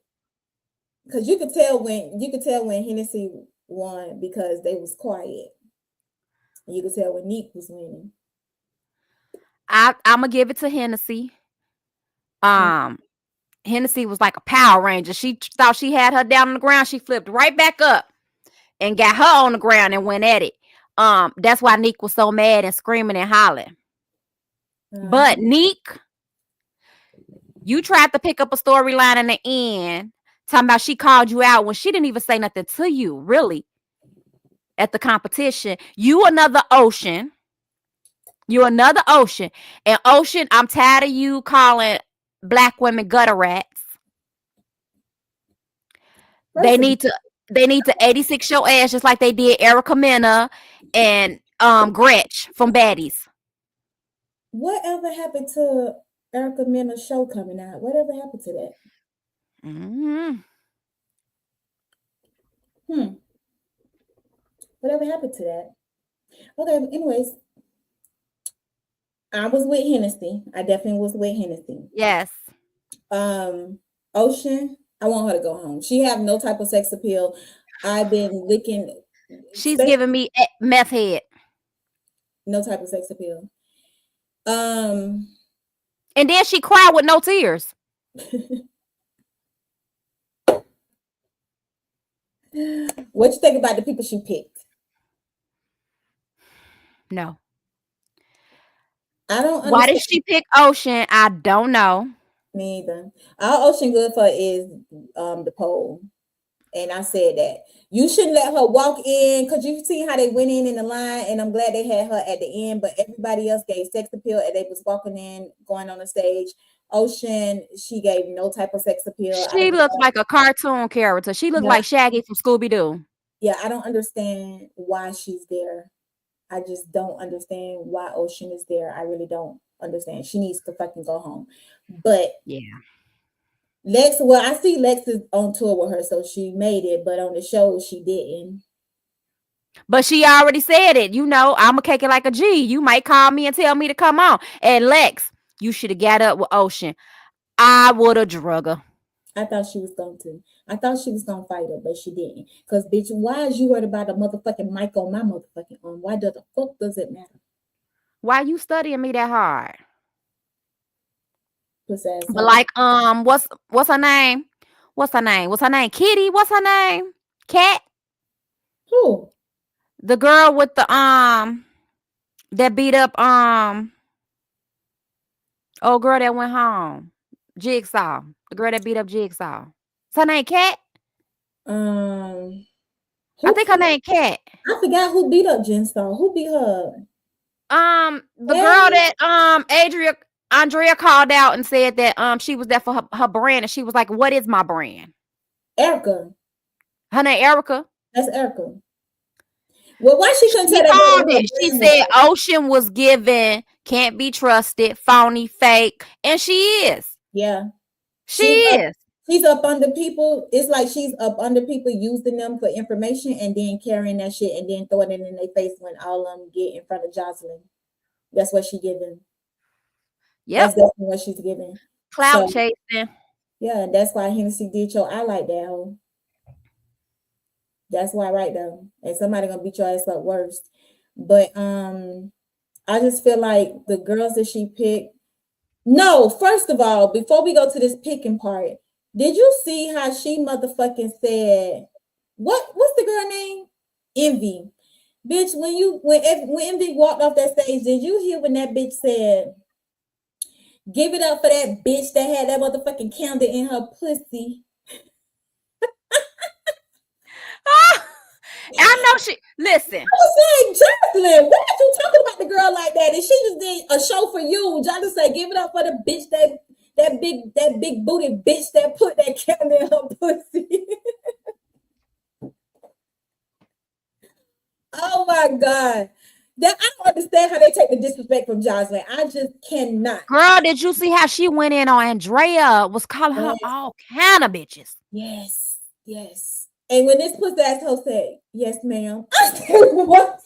Because you could tell when Hennessy won because they was quiet. You could tell when Neek was winning. I'm gonna give it to Hennessy. Hennessy was like a Power Ranger. She thought she had her down on the ground. She flipped right back up and got her on the ground and went at it. That's why Neek was so mad and screaming and hollering. But Neek, you tried to pick up a storyline in the end, talking about she called you out when she didn't even say nothing to you, really, at the competition. You another Ocean. You're another Ocean. And Ocean, I'm tired of you calling black women gutter rats. They need to 86 your ass just like they did Erica Mena and Gretch from Baddies. Whatever happened to Erica Mena's show coming out? Whatever happened to that? Whatever happened to that? Okay, anyways. I was with Hennessy. I definitely was with Hennessy. Yes. Ocean, I want her to go home. She have no type of sex appeal. I've been licking. She's giving me meth head. No type of sex appeal. And then she cried with no tears. What you think about the people she picked? No. I don't understand. Why did she pick Ocean? I don't know. Me either. All Ocean good for is the pole. And I said that. You shouldn't let her walk in because you see how they went in the line, and I'm glad they had her at the end, but everybody else gave sex appeal and they was walking in, going on the stage. Ocean, she gave no type of sex appeal. She looked like a cartoon character. She looked like Shaggy from Scooby-Doo. Yeah, I don't understand why she's there. I just don't understand why Ocean is there. I really don't understand. She needs to fucking go home. But yeah. Lex, well, I see Lex is on tour with her, so she made it, but on the show she didn't. But she already said it. You know, I'ma cake it like a G. You might call me and tell me to come on. And Lex, you should have got up with Ocean. I would have drug her. I thought she was going to. I thought she was going to fight her, but she didn't. Because, bitch, why is you worried about a motherfucking mic on my motherfucking arm? Why the fuck does it matter? Why you studying me that hard? But like, what's her name? What's her name? Kitty? What's her name? Cat? Who? The girl with the that beat up old girl that went home. Jigsaw. The girl that beat up Jigsaw. Is her name Cat? I think her name Cat. I forgot who beat up Jigsaw. Who beat her? The girl that Andrea called out and said that she was there for her brand, and she was like, "What is my brand?" Erica. Her name Erica. That's Erica. Well, why she couldn't tell that? She said Ocean was given, can't be trusted, phony, fake, and she is. Yeah, she is. She's up under people. It's like she's up under people, using them for information and then carrying that shit and then throwing it in their face when all of them get in front of Joseline. That's what she giving. Yeah, that's definitely what she's giving. Clout chasing. Yeah, and that's why Hennessy did your eye like that, hoe. That's why, right though. And somebody gonna beat your ass up worse. But I just feel like the girls that she picked. No, first of all, before we go to this picking part, did you see how she motherfucking said, what's the girl name? Envy. Bitch, when Envy walked off that stage, did you hear when that bitch said, give it up for that bitch that had that motherfucking candle in her pussy? I know she listen. I was like, Joseline, why are you talking about the girl like that? And she just did a show for you. Joseline said, give it up for the bitch that big booty bitch that put that camera in her pussy. Oh my God. That I don't understand how they take the disrespect from Joseline. I just cannot. Girl, did you see how she went in on Andrea? Was calling her Yes, all kind of bitches. yes, yes. And when this pussy asshole said, yes, ma'am, I said, what?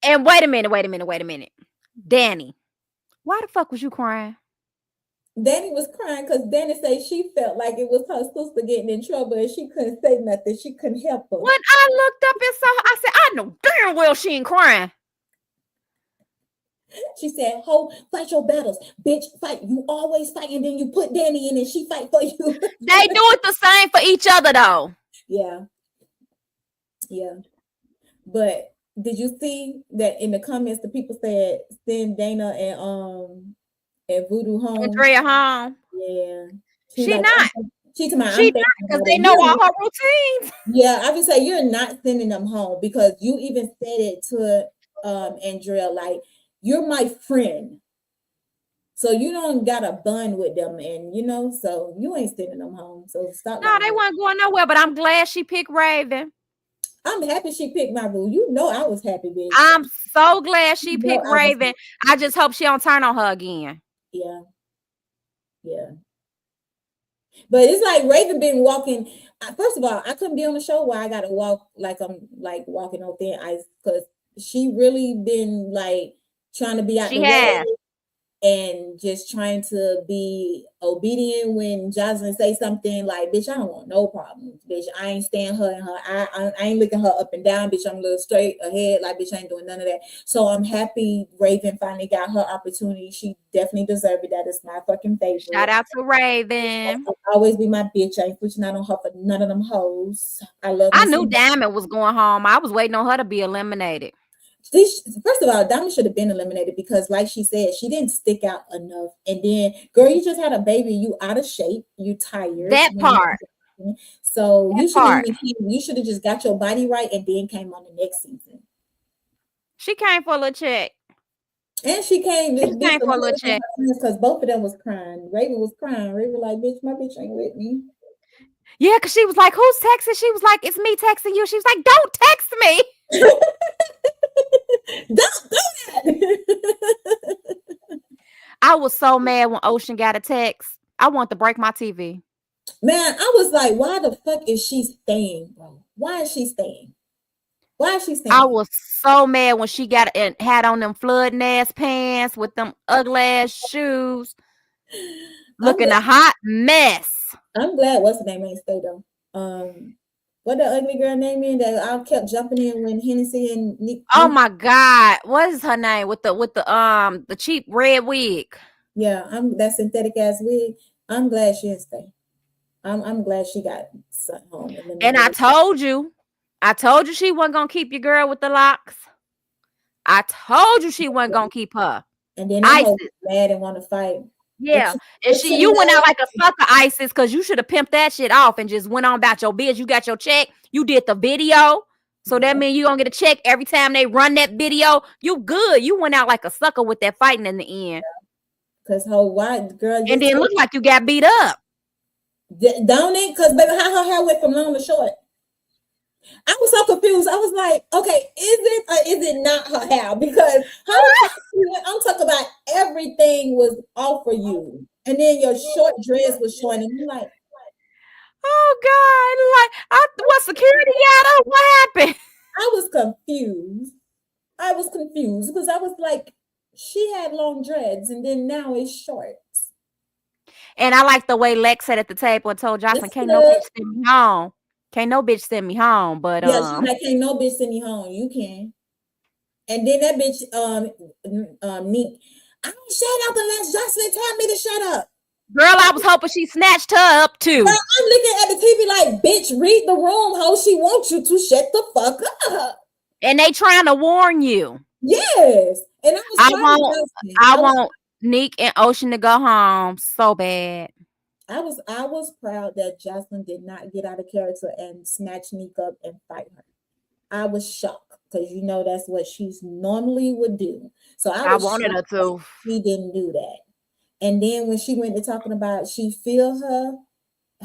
And wait a minute. Danny, why the fuck was you crying? Danny was crying because Danny said she felt like it was her sister getting in trouble and she couldn't say nothing. She couldn't help her. When I looked up and saw her, I said, I know damn well she ain't crying. She said, ho, fight your battles. Bitch, fight. You always fight and then you put Danny in and she fight for you. They do it the same for each other though. Yeah. Yeah. But did you see that in the comments the people said send Dana and Voodoo home? Andrea home. Yeah. She like, not. She to my She not because they know all her routines. Yeah, I would say you're not sending them home because you even said it to Andrea, like, you're my friend. So you don't got a bond with them, and so you ain't sending them home. So stop. No, they weren't going nowhere, but I'm glad she picked Raven. I'm happy she picked my boo. I was happy, bitch. I'm so glad she picked Raven. I just hope she don't turn on her again. Yeah. Yeah. But it's like Raven been walking. First of all, I couldn't be on the show while I gotta walk like I'm like walking on thin ice because she really been like trying to be out the way and just trying to be obedient when Joseline say something like, bitch, I don't want no problems. Bitch, I ain't staying her and her. I ain't looking her up and down. Bitch, I'm a little straight ahead. Like, bitch, I ain't doing none of that. So I'm happy Raven finally got her opportunity. She definitely deserved it. That is my fucking favorite. Shout out to Raven. I'll always be my bitch. I ain't pushing out on her for none of them hoes. I knew Diamond was going home. I was waiting on her to be eliminated. First of all, Diamond should have been eliminated because, like she said, she didn't stick out enough. And then, girl, you just had a baby. You out of shape. You tired. That part. So you should have just got your body right and then came on the next season. She came for a little check. And she came for a little check because both of them was crying. Raven was crying. Raven like, bitch, my bitch ain't with me. Yeah, because she was like, who's texting? She was like, it's me texting you. She was like, don't text me. Don't do that. I was so mad when Ocean got a text. I want to break my TV. Man, I was like, why the fuck is she staying, bro? Why is she staying? I was so mad when she got and had on them flooding ass pants with them ugly ass shoes. Looking a hot mess. I'm glad what's the name ain't stay though. What the ugly girl name in that I kept jumping in when Hennessy and Nick. Oh my God, what is her name with the cheap red wig? Yeah, that synthetic ass wig. I'm glad she didn't stay. I'm glad she got sent home. And I told you she wasn't gonna keep your girl with the locks. I told you she wasn't gonna keep her. And then I was mad and want to fight. Yeah, and you went out like a sucker, Isis, because you should have pimped that shit off and just went on about your biz. You got your check. You did the video, so that means you gonna get a check every time they run that video. You good. You went out like a sucker with that fighting in the end. Because her white girl, and then look like you got beat up. Don't it? Because baby, how her hair went from long to short. I was so confused. I was like, okay, is it or is it not her hair? Because I'm talking about everything was off for you. And then your short dress was showing. And you're like, oh God, like, what security got up? What happened? I was confused because I was like, she had long dreads and then now it's short. And I like the way Lex said at the table and told Joseline, can't no bitch send me home. Can't no bitch send me home, but yeah, she's like, can't no bitch send me home. You can. And then that bitch, Neek, I don't shut up unless Joseline tell me to shut up. Girl, I was hoping she snatched her up too. Girl, I'm looking at the TV like, bitch, read the room how she wants you to shut the fuck up. And they trying to warn you. Yes. And I want Neek and Ocean to go home so bad. I was proud that Joseline did not get out of character and snatch Nick up and fight her. I was shocked because that's what she's normally would do. So I I was wanted her shocked that to. she didn't do that. And then when she went to talking about she feel her,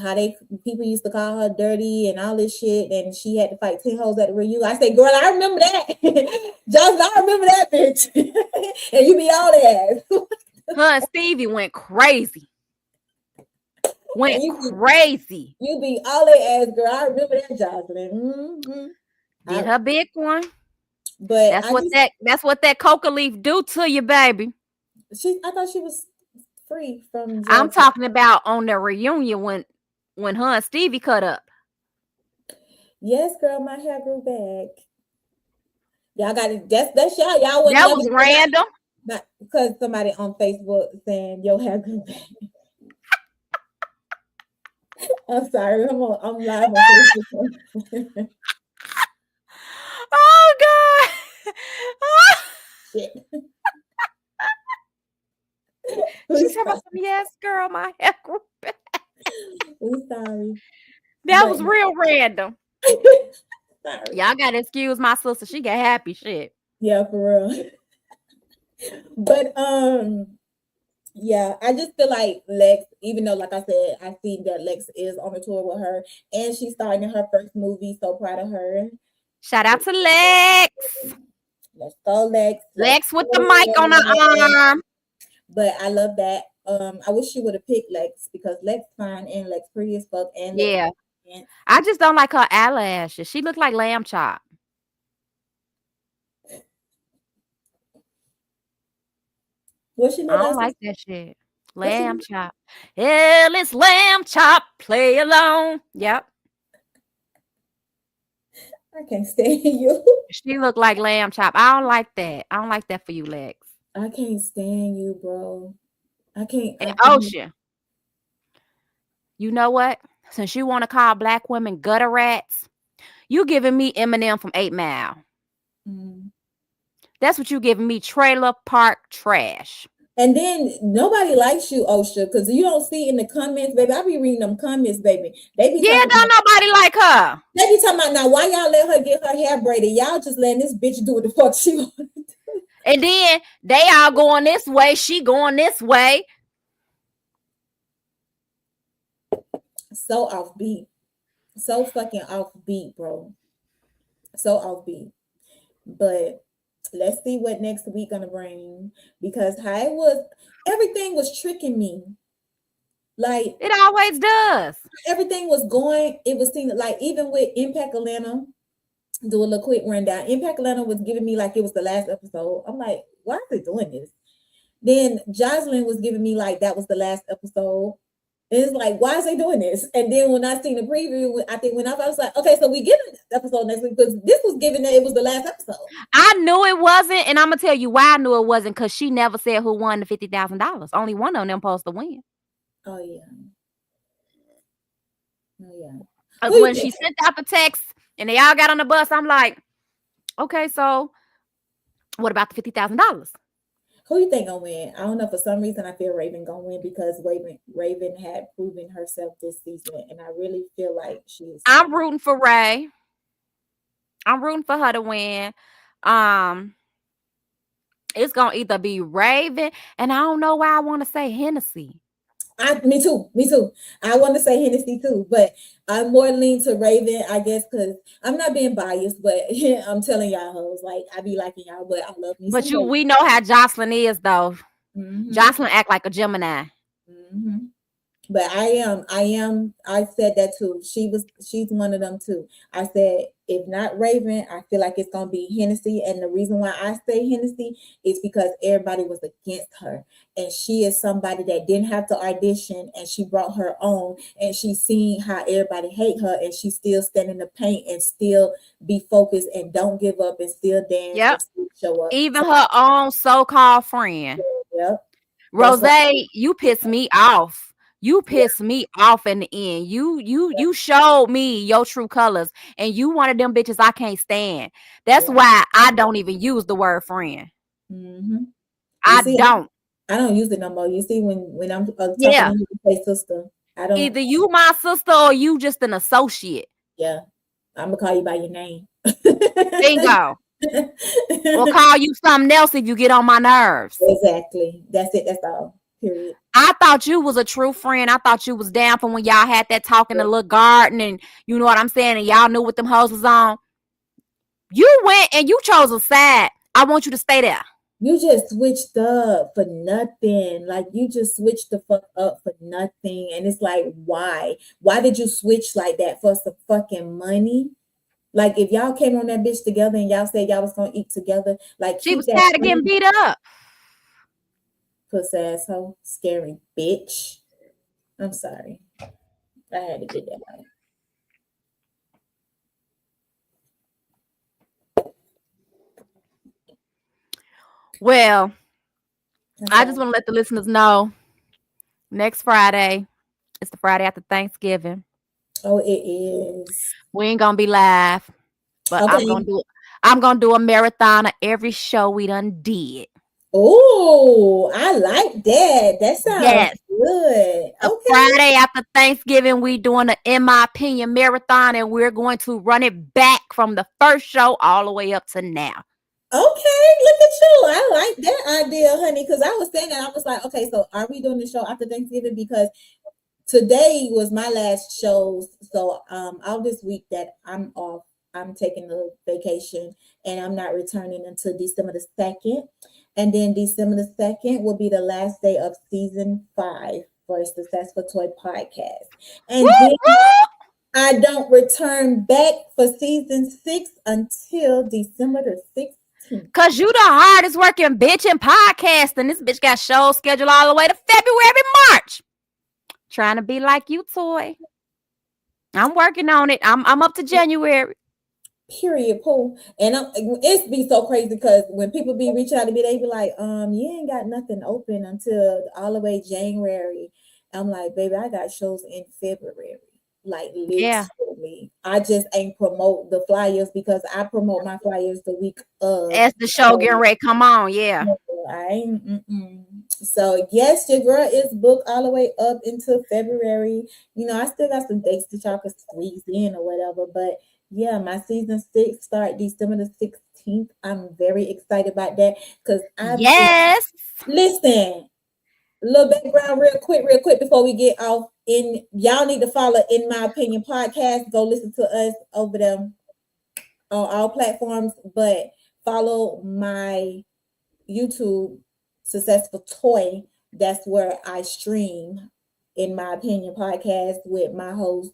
how they people used to call her dirty and all this shit, and she had to fight 10 hoes at the reunion. I said, girl, I remember that. Joseline, I remember that bitch. And you be all that. Her and Stevie went crazy. And Went you be crazy. you be all that ass, girl. I remember that, Joseline. Did her big one. But That's what that coca leaf do to you, baby. I thought she was free from I'm drugs. talking about on the reunion when her and Stevie cut up. Yes, girl, my hair grew back. Y'all got it. That's y'all. Y'all would That never was random. not because somebody on Facebook saying your hair grew back. I'm sorry. I'm live on Facebook. Oh God. Shit. She's talking about some, yes, girl, my hair grew back. We sorry. That But was real random. sorry. Y'all gotta excuse my sister. She got happy shit. Yeah, for real. But yeah, I just feel like Lex, even though, like I said, I see that Lex is on the tour with her and she's starting in her first movie. So proud of her. Shout out to Lex. Let's go, Lex. Lex with the mic on her arm. But I love that. I wish she would have picked Lex because Lex fine and Lex pretty as fuck. And Yeah. Lex I just don't like her eyelashes. She looked like lamb chop. what she I look don't like? like that shit. What she Lamb chop. Hell, it's lamb chop. Play along. Yep. I can't stand you. She looked like lamb chop. I don't like that. I don't like that for you, Lex. I can't stand you, bro. I can't. And Ocean, you know what? Since you want to call black women gutter rats, you giving me Eminem from 8 Mile. That's what you giving me, trailer park trash. And then nobody likes you, Osha, because you don't see in the comments, baby. I be reading them comments, baby. They be Yeah, don't nobody like her. They be talking about now why y'all let her get her hair braided. Y'all just letting this bitch do what the fuck she want to do. And then they all going this way, she going this way. So offbeat. So fucking offbeat, bro. So offbeat. But let's see what next week gonna bring. Because how it was, everything was tricking me. Like it always does. Everything was going, it was seeming like even with Impact Atlanta, do a little quick rundown. Impact Atlanta was giving me like it was the last episode. I'm like, why are they doing this? Then Joseline was giving me like that was the last episode. And it's like, why is they doing this? And then when I seen the preview, I think I was like, okay, so we get an episode next week because this was given that it was the last episode. I knew it wasn't, and I'm gonna tell you why I knew it wasn't, because she never said who won the $50,000. Only one of them supposed to win. Oh yeah. Oh yeah. When she sent out the text and they all got on the bus, I'm like, okay, so what about the $50,000? Who you think gonna win? I don't know. For some reason, I feel Raven gonna win because Raven had proven herself this season, and I really feel like she's. I'm rooting for Ray. I'm rooting for her to win. It's gonna either be Raven, and I don't know why I want to say Hennessy. Me too. I want to say Hennessy too, but I'm more lean to Raven, I guess, because I'm not being biased, but I'm telling y'all hoes, like I be liking y'all, but I love me. But we know how Joseline is though. Mm-hmm. Joseline act like a Gemini. Mm-hmm. But I said that too. She's one of them too. I said, if not Raven, I feel like it's gonna be Hennessy. And the reason why I say Hennessy is because everybody was against her. And she is somebody that didn't have to audition and she brought her own and she's seen how everybody hate her and she still stand in the paint and still be focused and don't give up and still dance and still show up. Even her own so-called friend. Yep. Rose, you pissed me off. You pissed me off in the end. You showed me your true colors, and you one of them bitches I can't stand. That's why I don't even use the word friend. Mm-hmm. I don't use it no more. You see, when I'm talking to you, say sister. I don't. Either you my sister or you just an associate. Yeah, I'm gonna call you by your name. Bingo. Or call you something else if you get on my nerves. Exactly. That's it. That's all. Period. I thought you was a true friend. I thought you was down for when y'all had that talk in the little garden and you know what I'm saying, and y'all knew what them hoes was on. You went and you chose a side. I want you to stay there. You just switched up for nothing. Like you just switched the fuck up for nothing. And it's like, why? Why did you switch like that for some fucking money? Like if y'all came on that bitch together and y'all said y'all was gonna eat together, like She keep was that tired of getting friend. beat up. Puss asshole, scary bitch. I'm sorry. I had to get that out. Well, I'm I just sorry. want to let the listeners know next Friday, it's the Friday after Thanksgiving. Oh, it is. We ain't gonna be live, but I'm Okay. gonna do a marathon of every show we done did. Oh, I like that. That sounds Yes. good. The Okay. Friday after Thanksgiving, we doing the In My Opinion marathon, and we're going to run it back from the first show all the way up to now. Okay, look at you. I like that idea, honey. Because I was thinking, I was like, okay, so are we doing the show after Thanksgiving? Because today was my last shows. So all this week that I'm off, I'm taking a vacation and I'm not returning until December the 2nd. And then December the 2nd will be the last day of season 5 for Successful Toy Podcast. Woo, And then woo. I don't return back for season 6 until December the 16th. Cause you the hardest working bitch in podcasting. This bitch got shows scheduled all the way to February, March. Trying to be like you, Toy. I'm working on it. I'm up to January. Period, Pooh. And it's be so crazy because when people be reaching out to me, they be like, you ain't got nothing open until all the way January. I'm like, baby, I got shows in February. Like Yeah. literally. I just ain't promote the flyers because I promote my flyers the week of. As the show getting So ready, come on, yeah. I ain't. So yes, your girl is booked all the way up until February. You know, I still got some dates that y'all can squeeze in or whatever. But yeah, my season 6 start December the 16th. I'm very excited about that because I've been Yes. listen. Little background real quick before we get off. In y'all need to follow In My Opinion podcast. Go listen to us over there on all platforms, but follow my YouTube, Successful Toy. That's where I stream In My Opinion podcast with my host,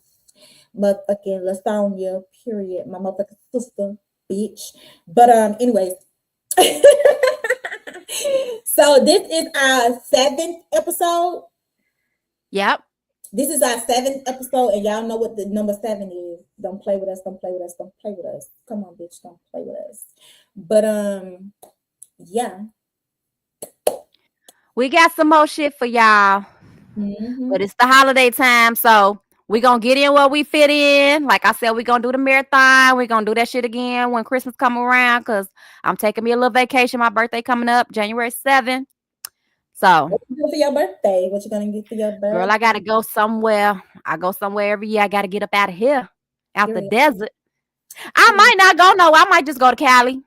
motherfucking Lasonia, period. My motherfucking sister, bitch. But anyways. So this is our 7th episode. Yep. This is our 7th episode, and y'all know what the number 7 is. Don't play with us, don't play with us, don't play with us. Come on, bitch, don't play with us. But yeah. We got some more shit for y'all. But it's the holiday time, so we gonna get in where we fit in. Like I said, we gonna do the marathon. We gonna do that shit again when Christmas come around, because I'm taking me a little vacation. My birthday coming up January 7th. So What you doing for your birthday? What you gonna get for your birthday? girl, I gotta go somewhere. I go somewhere every year. I gotta get up out of here, out the desert. I might not go nowhere. I might just go to Cali.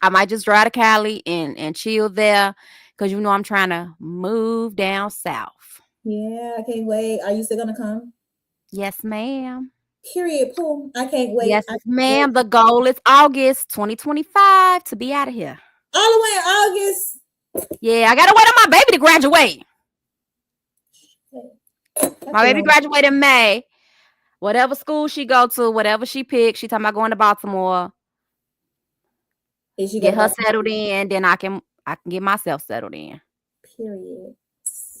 I might just drive to Cali and chill there, because you know I'm trying to move down south. Yeah, I can't wait. Are you still gonna come? Yes, ma'am. Period, Pooh. I can't wait. Yes, ma'am. The goal is August 2025 to be out of here. All the way in August. Yeah, I gotta wait on my baby to graduate. My baby graduated in May. Whatever school she go to, whatever she picks, she talking about going to Baltimore. Get her settled in, then I can get myself settled in. Period.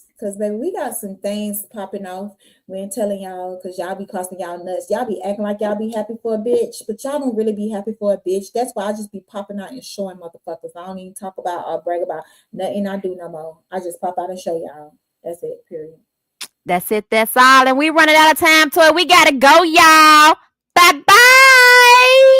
Because baby, we got some things popping off. We ain't telling y'all because y'all be costing y'all nuts. Y'all be acting like y'all be happy for a bitch, but y'all don't really be happy for a bitch. That's why I just be popping out and showing motherfuckers. I don't even talk about or brag about nothing I do no more. I just pop out and show y'all. That's it. Period. That's it. That's all. And we running out of time, Toy. We gotta go, y'all. Bye-bye.